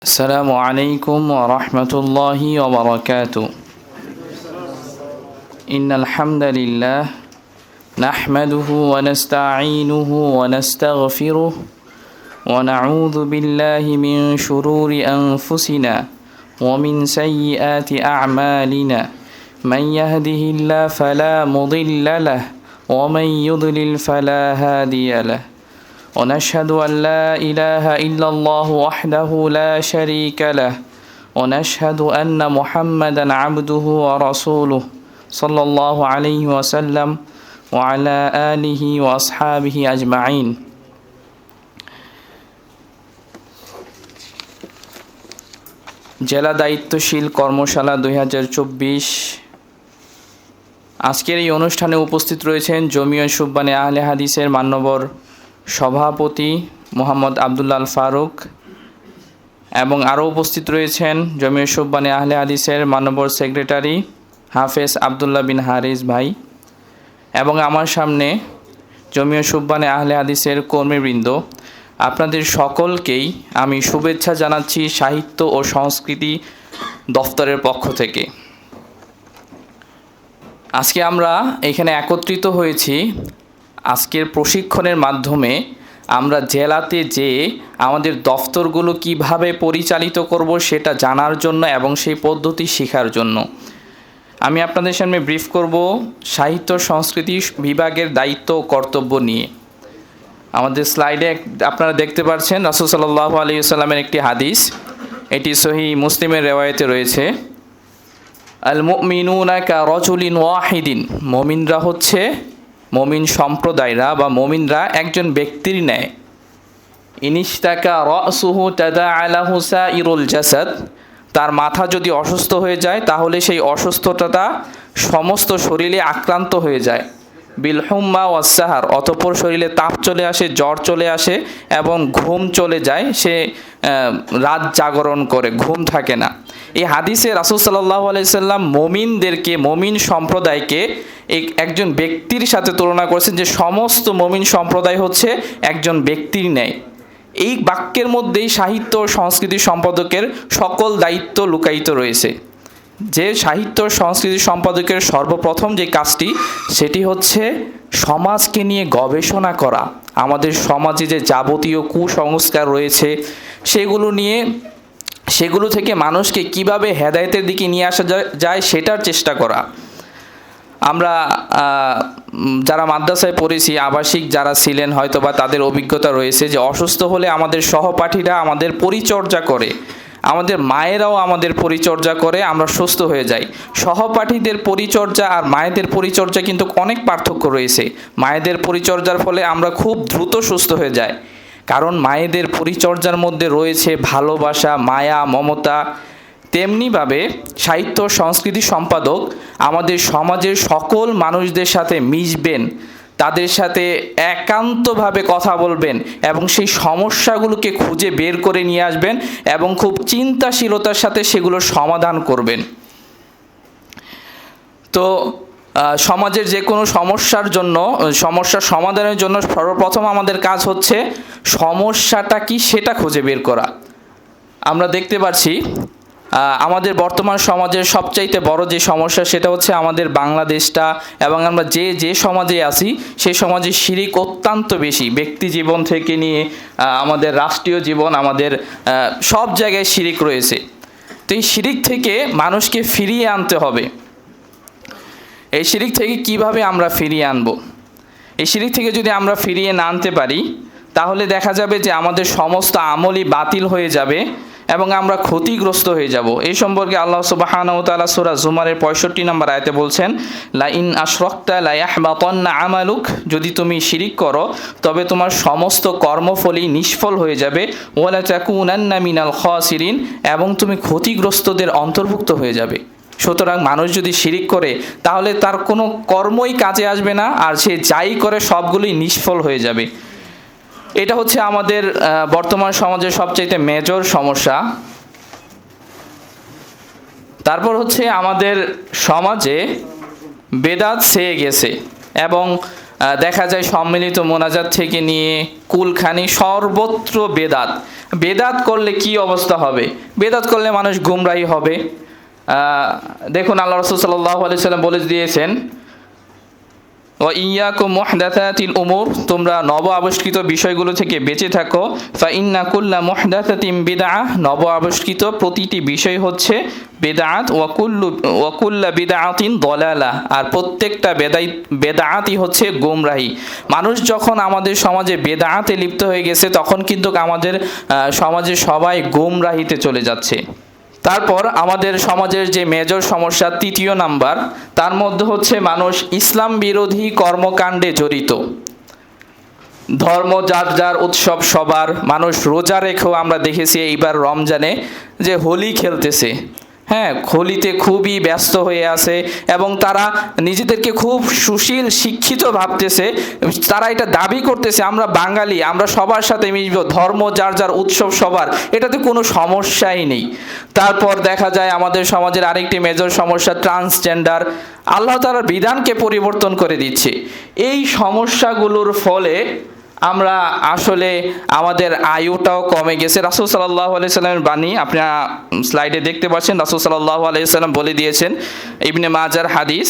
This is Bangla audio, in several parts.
السلام عليكم ورحمة الله وبركاته. إن الحمد لله نحمده ونستعينه ونستغفره ونعوذ بالله من شرور أنفسنا ومن سيئات أعمالنا من يهده الله فلا مضل له ومن يضلل فلا هادي له ونشهد أن لا إله إلا الله وحده لا شريك له ونشهد أن محمدا عبده ورسوله صلى الله عليه وسلم وعلى آله وأصحابه أجمعين. জেলা দায়িত্বশীল কর্মশালা 2024 আজকের এই অনুষ্ঠানে উপস্থিত রয়েছেন জমিয়ত সুবহানে আহলে হাদিসের মান্যবর সভাপতি মোহাম্মদ আব্দুল্লাহ আল ফারুক এবং আরও উপস্থিত রয়েছেন জমিয়ত সুবহানে আহলে হাদিসের মান্যবর সেক্রেটারি হাফেজ আবদুল্লাহ বিন হারিস ভাই এবং আমার সামনে জমিয়ত সুবহানে আহলে হাদিসের কর্মীবৃন্দ। আপনাদের সকলকেই আমি শুভেচ্ছা জানাচ্ছি সাহিত্য ও সংস্কৃতি দফতরের পক্ষ থেকে। আজকে আমরা এখানে একত্রিত হয়েছি আজকের প্রশিক্ষণের মাধ্যমে আমরা জেলাতে যে আমাদের দফতরগুলো কিভাবে পরিচালিত করব সেটা জানার জন্য এবং সেই পদ্ধতি শেখার জন্য। আমি আপনাদের সামনে ব্রিফ করব সাহিত্য সংস্কৃতি বিভাগের দায়িত্ব ও কর্তব্য নিয়ে। আমাদের স্লাইডে আপনারা দেখতে পাচ্ছেন রাসূল সাল্লাল্লাহু আলাইহি ওয়াসাল্লামের একটি হাদিস, এটি সহিহ মুসলিমের রিওয়ায়াতে রয়েছে। আল মুমিনুনা কা রাজুলিন ওয়াহিদিন, মুমিনরা হচ্ছে মুমিন সম্প্রদায়রা বা মুমিনরা একজন ব্যক্তির ন্যায়। ইনিশতাকা রাসুহু তাদাআলাহু সাইরুল জাসাদ, তার মাথা যদি অসুস্থ হয়ে যায় তাহলে সেই অসুস্থতাটা সমস্ত শরীরে আক্রান্ত হয়ে যায়। বিল হুম্মা ওয়াস সাহার, অতঃপর শরীরে তাপ চলে আসে, জ্বর চলে আসে এবং ঘুম চলে যায়, সে রাত জাগরণ করে, ঘুম থাকে না। এই হাদিসে রাসূল সাল্লাল্লাহু আলাইহি সাল্লাম মুমিনদেরকে, মুমিন সম্প্রদায়কে একজন ব্যক্তির সাথে তুলনা করেছেন যে সমস্ত মুমিন সম্প্রদায় হচ্ছে একজন ব্যক্তির ন্যায়। এই বাক্যের মধ্যেই সাহিত্য ও সংস্কৃতি সম্পাদকের সকল দায়িত্ব লুকায়িত রয়েছে। যে সাহিত্য সংস্কৃতি সম্পাদকের সর্বপ্রথম যে কাজটি সেটি হচ্ছে সমাজকে নিয়ে গবেষণা করা। আমাদের সমাজে যে যাবতীয় কুসংস্কার রয়েছে সেগুলো থেকে মানুষকে কিভাবে হেদায়েতের দিকে নিয়ে আসা যায় সেটার চেষ্টা করা। আমরা যারা মাদ্রাসায় পড়েছি, আবাসিক যারা ছিলেন হয়তো বা তাদের অভিজ্ঞতা রয়েছে যে অসুস্থ হলে আমাদের সহপাঠীরা আমাদের পরিচর্যা করে, আমাদের মায়েরাও আমাদের পরিচর্যা করে, আমরা সুস্থ হয়ে যাই। সহপাঠীদের পরিচর্যা আর মায়েদের পরিচর্যা কিন্তু অনেক পার্থক্য রয়েছে। মায়েদের পরিচর্যার ফলে আমরা খুব দ্রুত সুস্থ হয়ে যাই, কারণ মায়েদের পরিচর্যার মধ্যে রয়েছে ভালোবাসা, মায়া, মমতা। তেমনিভাবে সাহিত্য সংস্কৃতি সম্পাদক আমাদের সমাজের সকল মানুষদের সাথে মিশবেন, তাদের সাথে একান্তভাবে কথা বলবেন এবং সেই সমস্যাগুলোকে খুঁজে বের করে নিয়ে আসবেন এবং খুব চিন্তাশীলতার সাথে সেগুলো সমাধান করবেন। তো সমাজের যে কোনো সমস্যার সমাধানের জন্য সর্বপ্রথম আমাদের কাজ হচ্ছে সমস্যাটা কি সেটা খুঁজে বের করা। আমরা দেখতে পাচ্ছি আমাদের বর্তমান সমাজের সবচাইতে বড় যে সমস্যা সেটা হচ্ছে আমাদের বাংলাদেশটা, এবং আমরা যে সমাজে আছি সেই সমাজে শিরিক অত্যন্ত বেশি। ব্যক্তি জীবন থেকে নিয়ে আমাদের রাষ্ট্রীয় জীবন, আমাদের সব জায়গায় শিরিক রয়েছে। তো এই শিরিক থেকে মানুষকে ফিরিয়ে আনতে হবে। এই শিরিক থেকে কিভাবে আমরা ফিরিয়ে আনব? এই শিরিক থেকে যদি আমরা ফিরিয়ে না আনতে পারি তাহলে দেখা যাবে যে আমাদের সমস্ত আমলই বাতিল হয়ে যাবে এবং আমরা ক্ষতিগ্রস্ত হয়ে যাব। এই সম্পর্কে আল্লাহ সুবহানাহু ওয়া তাআলা সূরা জুমারের 65 নম্বর আয়াতে বলছেন, লা ইন আশরাকতা লা ইয়াহবাতান্না আমালুক, যদি তুমি শিরিক করো তবে তোমার সমস্ত কর্মফলই নিষ্ফল হয়ে যাবে, ওয়া লা তাকুনান্না মিনাল খাসিরিন, এবং তুমি ক্ষতিগ্রস্তদের অন্তর্ভুক্ত হয়ে যাবে। সুতরাং মানুষ যদি শিরিক করে তাহলে তার কোনো কর্মই কাজে আসবে না, আর সে যাই করে সবগুলোই নিষ্ফল হয়ে যাবে। এটা হচ্ছে আমাদের বর্তমান সমাজের সবচাইতে মেজর সমস্যা। তারপর হচ্ছে আমাদের সমাজে বেদাত ছেয়ে গেছে এবং দেখা যায় সম্মিলিত মোনাজাত থেকে নিয়ে কুলখানি সর্বত্র বেদাত। বেদাত করলে কি অবস্থা হবে? বেদাত করলে মানুষ গুমরাহী হবে। দেখুন আল্লাহ রাসূল সাল্লাল্লাহু আলাইহি সাল্লাম বলে দিয়েছেন, ওয়া ইয়াকুম মুহদাসাতিল উমুর, তোমরা নব আবিষ্কৃত বিষয়গুলো থেকে বেঁচে থাকো। ফা ইন্না কুল্লা মুহদাসাতিন বিদআহ, নব আবিষ্কৃত প্রতিটি বিষয় হচ্ছে বেদাত। ওয়া কুল্লা বিদআতিন দলালাহ, আর প্রত্যেকটা বেদাতই হচ্ছে গোমরাহি। মানুষ যখন আমাদের সমাজে বেদাতে লিপ্ত হয়ে গেছে তখন কিন্তু আমাদের সমাজে সবাই গোমরাহিতে চলে যাচ্ছে। তারপর আমাদের সমাজের যে মেজর সমস্যা, তৃতীয় নাম্বার, তার মধ্যে হচ্ছে মানুষ ইসলাম বিরোধী কর্মকাণ্ডে জড়িত। ধর্ম যার যার, উৎসব সবার। মানুষ রোজা রেখেও আমরা দেখেছি এইবার রমজানে যে হোলি খেলতেছে, হ্যাঁ, হোলিতে খুবই ব্যস্ত হয়ে আছে এবং তারা নিজেদেরকে খুব সুশীল শিক্ষিত ভাবতেছে। তারা এটা দাবি করতেছে আমরা বাঙালি, আমরা সবার সাথে মিশব, ধর্ম যার যার, উৎসব সবার, এটাতে কোনো সমস্যাই নেই। তারপর দেখা যায় আমাদের সমাজের আরেকটি মেজর সমস্যা ট্রান্সজেন্ডার। আল্লাহ তাআলার বিধানকে পরিবর্তন করে দিচ্ছে। এই সমস্যাগুলোর ফলে আমরা আসলে আমাদের আয়ুটাও কমে গেছে। রাসূল সাল্লাল্লাহু আলাইহি সাল্লামের বাণী আপনারা স্লাইডে দেখতে পাচ্ছেন। রাসূল সাল্লাল্লাহু আলাইহি সাল্লাম বলে দিয়েছেন, ইবনে মাজার হাদিস,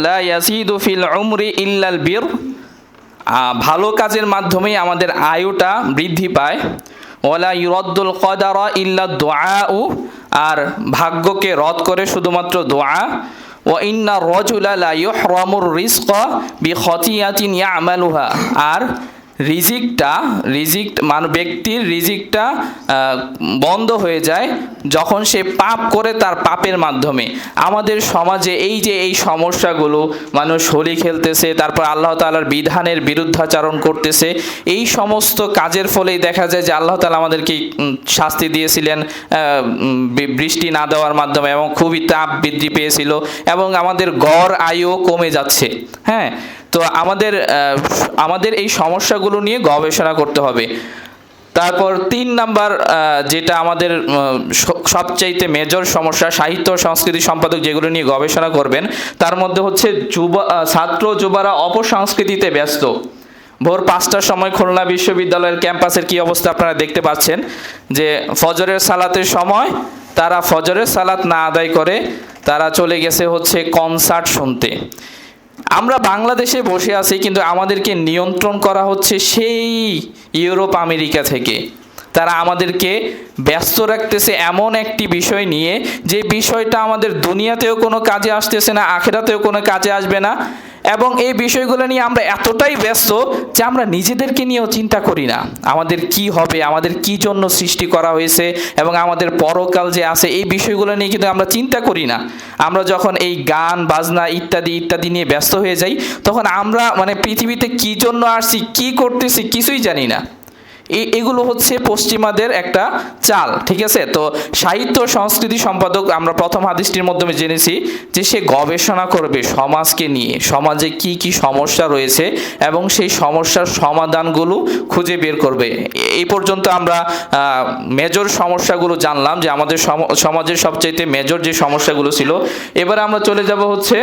লা ইয়াসিদু ফিল উমরি ইল্লাল বির, ভালো কাজের মাধ্যমেই আমাদের আয়ুটা বৃদ্ধি পায়। ওয়ালা ইউরাদ্দুল কদারা ইল্লা দুআউ, আর ভাগ্যকে রদ করে শুধুমাত্র দোয়া। ওয়া ইন্না রাজুলা লা ইহরামুর রিজকা বিখতিয়াতিন ইয়ামালুহা, আর ব্যক্তির রিজিকটা বন্ধ হয়ে যায় যখন সে পাপ করে, তার পাপের মাধ্যমে। আমাদের সমাজে এই সমস্যাগুলো, মানুষ হোলি খেলতেছে, তারপর আল্লাহ তাআলার বিধানের বিরুদ্ধাচরণ করতেছে, এই সমস্ত কাজের ফলেই দেখা যায় যে আল্লাহ তাআলা আমাদেরকে শাস্তি দিয়েছিলেন বৃষ্টি না দেওয়ার মাধ্যমে, এবং খুবই তাপ বৃদ্ধি পেয়েছিল এবং আমাদের গড় আয়ু কমে যাচ্ছে। হ্যাঁ, তো আমাদের এই সমস্যাগুলো নিয়ে গবেষণা করতে হবে। তারপর 3 নাম্বার, যেটা আমাদের সবচাইতে মেজর সমস্যা, সাহিত্য সংস্কৃতি সম্পাদক যেগুলো নিয়ে গবেষণা করবেন, তার মধ্যে হচ্ছে ছাত্র যুবরা অপসংস্কৃতিতে ব্যস্ত। ভোর 5টার সময় খুলনা বিশ্ববিদ্যালয়ের ক্যাম্পাসের কি অবস্থা আপনারা দেখতে পাচ্ছেন, যে ফজরের সালাতের সময় তারা ফজরের সালাত না আদায় করে তারা চলে গেছে হচ্ছে কনসার্ট শুনতে। আমরা বাংলাদেশে বসে আছি, কিন্তু আমাদেরকে নিয়ন্ত্রণ করা হচ্ছে সেই ইউরোপ আমেরিকা থেকে। তারা আমাদেরকে ব্যস্ত রাখতেছে এমন একটি বিষয় নিয়ে, যে বিষয়টা আমাদের দুনিয়াতেও কোনো কাজে আসতেছে না, আখিরাতেও কোনো কাজে আসবে না। এবং এই বিষয়গুলো নিয়ে আমরা এতটাই ব্যস্ত যে আমরা নিজেদেরকে নিয়েও চিন্তা করি না, আমাদের কি হবে, আমাদের কি জন্য সৃষ্টি করা হয়েছে, এবং আমাদের পরকাল যে আছে, এই বিষয়গুলো নিয়ে কিন্তু আমরা চিন্তা করি না। আমরা যখন এই গান বাজনা ইত্যাদি নিয়ে ব্যস্ত হয়ে যাই, তখন আমরা পৃথিবীতে কি জন্য আসছি, কি করতেছি, কিছুই জানি না। এগুলো হচ্ছে পশ্চিমাদের একটা চাল, ঠিক আছে। তো সাহিত্য সংস্কৃতি সম্পাদক, আমরা প্রথম হাদিসটির মাধ্যমে জেনেছি যে সে গবেষণা করবে সমাজকে নিয়ে, সমাজে কি কি সমস্যা রয়েছে এবং সেই সমস্যার সমাধানগুলো খুঁজে বের করবে। এই পর্যন্ত আমরা মেজর সমস্যাগুলো জানলাম, যে আমাদের সমাজের সবচাইতে মেজর যে সমস্যাগুলো ছিল। এবার আমরা চলে যাব হচ্ছে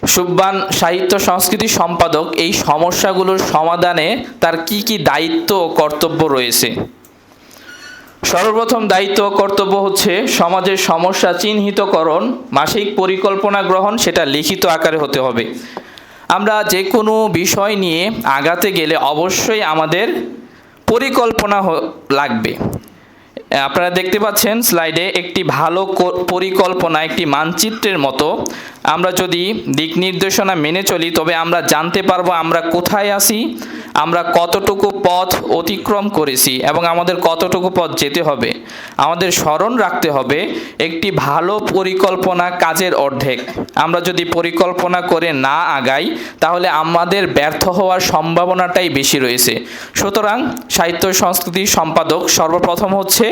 সুবহান সাহিত্য সংস্কৃতি সম্পাদক, এই সমস্যাগুলোর সমাধানে তার কি কি দায়িত্ব ও কর্তব্য রয়েছে। সর্বপ্রথম দায়িত্ব ও কর্তব্য হচ্ছে সমাজের সমস্যা চিহ্নিতকরণ, মাসিক পরিকল্পনা গ্রহণ, সেটা লিখিত আকারে হতে হবে। আমরা যে কোনো বিষয় নিয়ে আগাতে গেলে অবশ্যই আমাদের পরিকল্পনা লাগবে। আপনারা দেখতে পাচ্ছেন স্লাইডে, একটি ভালো পরিকল্পনা একটি মানচিত্রের মতো। আমরা যদি দিক নির্দেশনা মেনে চলি, তবে আমরা জানতে পারবো আমরা কোথায় আছি, আমরা কতটুকু পথ অতিক্রম করেছি এবং আমাদের কতটুকু পথ যেতে হবে। আমাদের স্মরণ রাখতে হবে, একটি ভালো পরিকল্পনা কাজের অর্ধেক। আমরা যদি পরিকল্পনা করে না আগাই, তাহলে আমাদের ব্যর্থ হওয়ার সম্ভাবনাটাই বেশি রয়েছে। সুতরাং সাহিত্য সংস্কৃতি সম্পাদক সর্বপ্রথম হচ্ছে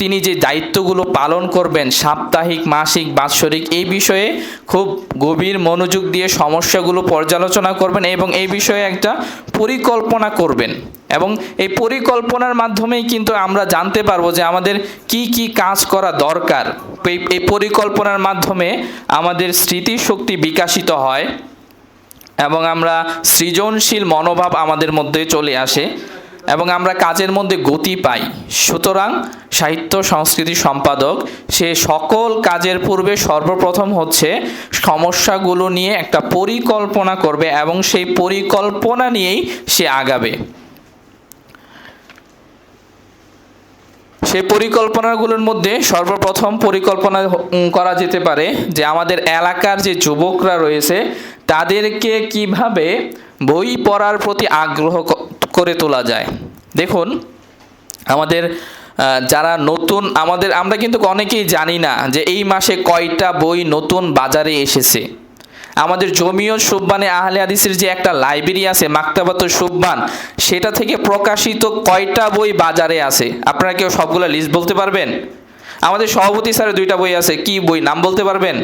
তিনি যে দায়িত্বগুলো পালন করবেন, সাপ্তাহিক, মাসিক, বাৎসরিক, এই বিষয়ে খুব গভীর মনোযোগ দিয়ে সমস্যাগুলো পর্যালোচনা করবেন এবং এই বিষয়ে একটা পরিকল্পনা করবেন, এবং এই পরিকল্পনার মাধ্যমেই কিন্তু আমরা জানতে পারবো যে আমাদের কি কি কাজ করা দরকার। এই পরিকল্পনার মাধ্যমে আমাদের স্মৃতিশক্তি বিকাশিত হয় এবং আমরা সৃজনশীল মনোভাব আমাদের মধ্যে চলে আসে এবং আমরা কাজের মধ্যে গতি পাই। সুতরাং সাহিত্য সংস্কৃতি সম্পাদক সে সকল কাজের পূর্বে সর্বপ্রথম হচ্ছে সমস্যাগুলো নিয়ে একটা পরিকল্পনা করবে এবং সেই পরিকল্পনা নিয়েই সে আগাবে। সেই পরিকল্পনাগুলোর মধ্যে সর্বপ্রথম পরিকল্পনা করা যেতে পারে যে আমাদের এলাকার যে যুবকরা রয়েছে তাদেরকে কিভাবে বই পড়ার প্রতি আগ্রহ করে তোলা যায়। দেখুন, আমাদের যারা নতুন আমরা কিন্তু অনেকেই জানি না যে এই মাসে কয়টা বই নতুন বাজারে এসেছে। আমাদের জমিয়ত সুববানে আহলে হাদিসের যে একটা লাইব্রেরি আছে মাকতাবাতুশ সুববান, সেটা থেকে প্রকাশিত কয়টা বই বাজারে আছে আপনারা কেউ সবগুলো লিস্ট বলতে পারবেন? আমাদের সভাপতি স্যারের 2টা বই আছে, কি বই নাম বলতে পারবেন?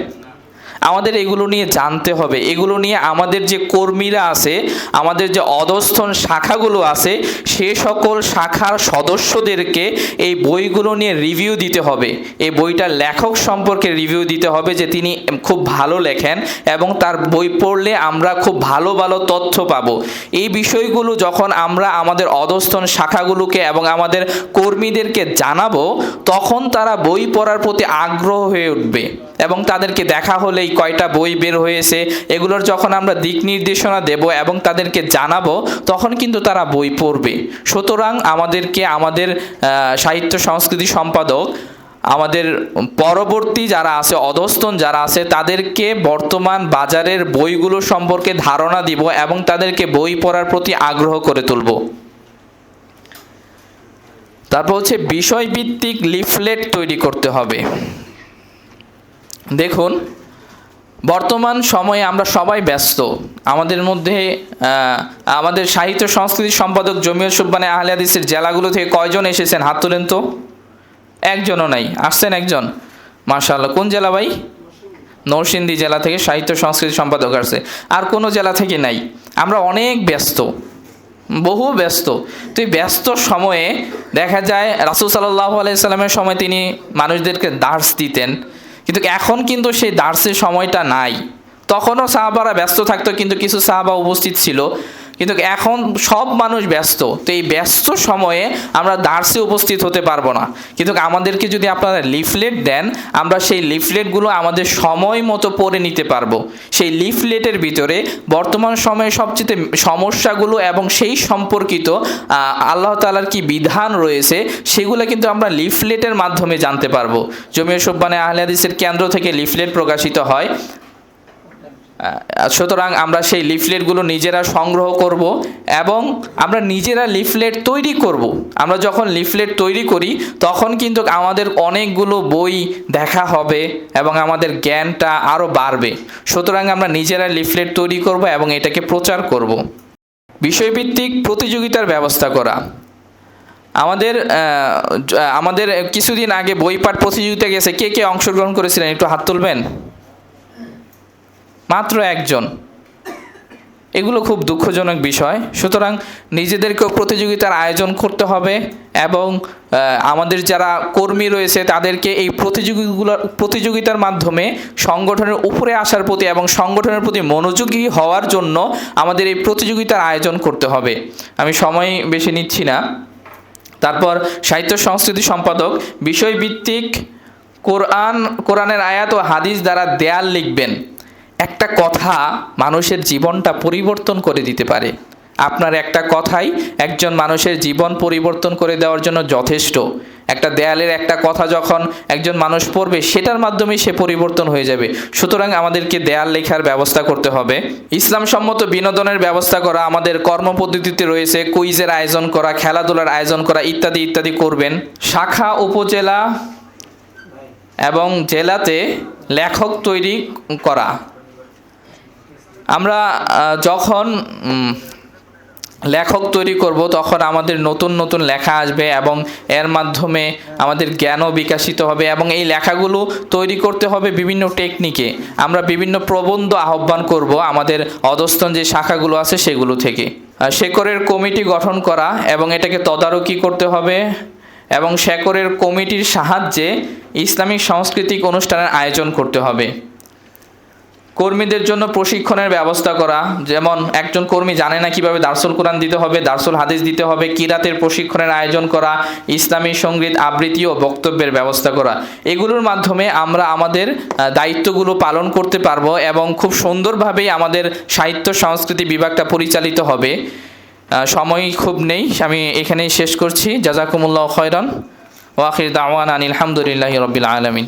আমাদের এগুলো নিয়ে জানতে হবে, এগুলো নিয়ে আমাদের যে কর্মীরা আছে, আমাদের যে অধস্তন শাখাগুলো আছে, সে সকল শাখার সদস্যদেরকে এই বইগুলো নিয়ে রিভিউ দিতে হবে। এই বইটার লেখক সম্পর্কে রিভিউ দিতে হবে যে তিনি খুব ভালো লেখেন এবং তার বই পড়লে আমরা খুব ভালো ভালো তথ্য পাবো। এই বিষয়গুলো যখন আমরা আমাদের অধস্তন শাখাগুলোকে এবং আমাদের কর্মীদেরকে জানাবো, তখন তারা বই পড়ার প্রতি আগ্রহ হয়ে উঠবে এবং তাদেরকে দেখা হলেই কয়টা বই বের হয়েছে এগুলোর যখন আমরা দিক নির্দেশনা দেব এবং তাদেরকে জানাবো, তখন কিন্তু তারা বই পড়বে। সুতরাং আমাদেরকে আমাদের সাহিত্য সংস্কৃতি সম্পাদক আমাদের পরবর্তী যারা আছে, অধস্তন যারা আছে, তাদেরকে বর্তমান বাজারের বইগুলো সম্পর্কে ধারণা দিব এবং তাদেরকে বই পড়ার প্রতি আগ্রহ করে তুলব। তারপর হচ্ছে বিষয়ভিত্তিক লিফলেট তৈরি করতে হবে। দেখুন, বর্তমান সময়ে আমরা সবাই ব্যস্ত। আমাদের মধ্যে আমাদের সাহিত্য সংস্কৃতি সম্পাদক জমিয়ত সুববানে আহলে হাদিসের জেলাগুলো থেকে কয়জন এসেছেন? হাত তোলেন তো। একজনও নাই, আসছেন একজন, মাশাআল্লাহ। কোন জেলা ভাই? নরসিংদী জেলা থেকে সাহিত্য সংস্কৃতি সম্পাদক আসছে, আর কোনো জেলা থেকে নাই। আমরা অনেক ব্যস্ত, বহু ব্যস্ত। তো এই ব্যস্ত সময়ে দেখা যায় রাসূল সাল্লাল্লাহু আলাইহি সাল্লামের সময় তিনি মানুষদেরকে দার্স দিতেন, কিন্তু এখন কিন্তু সেই দার্সের সময়টা নাই। তখনও সাহাবারা ব্যস্ত থাকতো, কিন্তু কিছু সাহাবা উপস্থিত ছিল, কিন্তু এখন সব মানুষ ব্যস্ত। তো এই ব্যস্ত সময়ে আমরা দার্সে উপস্থিত হতে পারবো না, কিন্তু আমাদেরকে যদি আপনারা লিফলেট দেন, আমরা সেই লিফলেটগুলো আমাদের সময় মতো পড়ে নিতে পারবো। সেই লিফলেটের ভিতরে বর্তমান সময়ে সবচেয়ে সমস্যাগুলো এবং সেই সম্পর্কিত আল্লাহ তাআলার কি বিধান রয়েছে সেগুলো কিন্তু আমরা লিফলেটের মাধ্যমে জানতে পারবো। জমিয়ত সুববানে আহলে হাদিসের কেন্দ্র থেকে লিফলেট প্রকাশিত হয়। সুতরাং আমরা সেই লিফলেটগুলো নিজেরা সংগ্রহ করব এবং আমরা নিজেরা লিফলেট তৈরি করব। আমরা যখন লিফলেট তৈরি করি তখন কিন্তু আমাদের অনেকগুলো বই দেখা হবে এবং আমাদের জ্ঞানটা আরও বাড়বে। সুতরাং আমরা নিজেরা লিফলেট তৈরি করব এবং এটাকে প্রচার করব। বিষয়ভিত্তিক প্রতিযোগিতার ব্যবস্থা করা। আমাদের কিছুদিন আগে বইপাঠ প্রতিযোগিতা গেছে, কে কে অংশগ্রহণ করেছিলেন একটু হাত তুলবেন? মাত্র একজন। এগুলো খুব দুঃখজনক বিষয়। সুতরাং নিজেদেরকেও প্রতিযোগিতার আয়োজন করতে হবে এবং আমাদের যারা কর্মী রয়েছে তাদেরকে এই প্রতিযোগিতার মাধ্যমে সংগঠনের উপরে আসার প্রতি এবং সংগঠনের প্রতি মনোযোগী হওয়ার জন্য আমাদের এই প্রতিযোগিতার আয়োজন করতে হবে। আমি সময় বেশি নিচ্ছি না। তারপর সাহিত্য সংস্কৃতি সম্পাদক বিষয়ভিত্তিক কোরআনের আয়াত ও হাদিস দ্বারা দেয়াল লিখবেন। একটা কথা মানুষের জীবনটা পরিবর্তন করে দিতে পারে। আপনার একটা কথাই একজন মানুষের জীবন পরিবর্তন করে দেওয়ার জন্য যথেষ্ট। একটা দেয়ালের একটা কথা যখন একজন মানুষ পড়বে সেটার মাধ্যমেই সে পরিবর্তন হয়ে যাবে। সুতরাং আমাদেরকে দেয়াল লেখার ব্যবস্থা করতে হবে। ইসলাম সম্মত বিনোদনের ব্যবস্থা করা আমাদের কর্মপদ্ধতিতে রয়েছে। কুইজের আয়োজন করা, খেলাধুলার আয়োজন করা ইত্যাদি ইত্যাদি করবেন। শাখা, উপজেলা এবং জেলাতে লেখক তৈরি করা। আমরা যখন লেখক তৈরি করব, তখন আমাদের নতুন নতুন লেখা আসবে এবং এর মাধ্যমে আমাদের জ্ঞানও বিকশিত হবে। এবং এই লেখাগুলো তৈরি করতে হবে বিভিন্ন টেকনিকে। আমরা বিভিন্ন প্রবন্ধ আহ্বান করব আমাদের অধস্তন যে শাখাগুলো আছে সেগুলো থেকে। শেকড়ের কমিটি গঠন করা এবং এটাকে তদারকি করতে হবে, এবং শেকড়ের কমিটির সাহায্যে ইসলামিক সাংস্কৃতিক অনুষ্ঠানের আয়োজন করতে হবে। কর্মীদের জন্য প্রশিক্ষণের ব্যবস্থা করা, যেমন একজন কর্মী জানে না কিভাবে দারসুল কোরআন দিতে হবে, দারসুল হাদিস দিতে হবে, কিরাতের প্রশিক্ষণের আয়োজন করা, ইসলামী সঙ্গীত আবৃত্তি ও বক্তব্যের ব্যবস্থা করা। এগুলোর মাধ্যমে আমরা আমাদের দায়িত্বগুলো পালন করতে পারবো এবং খুব সুন্দরভাবেই আমাদের সাহিত্য সংস্কৃতি বিভাগটা পরিচালিত হবে। সময় খুব নেই, আমি এখানেই শেষ করছি। জাযাকুমুল্লাহু খায়রান ওয়া আখির দাওয়ানা আনিল হামদুলিল্লাহি রাব্বিল আলামিন।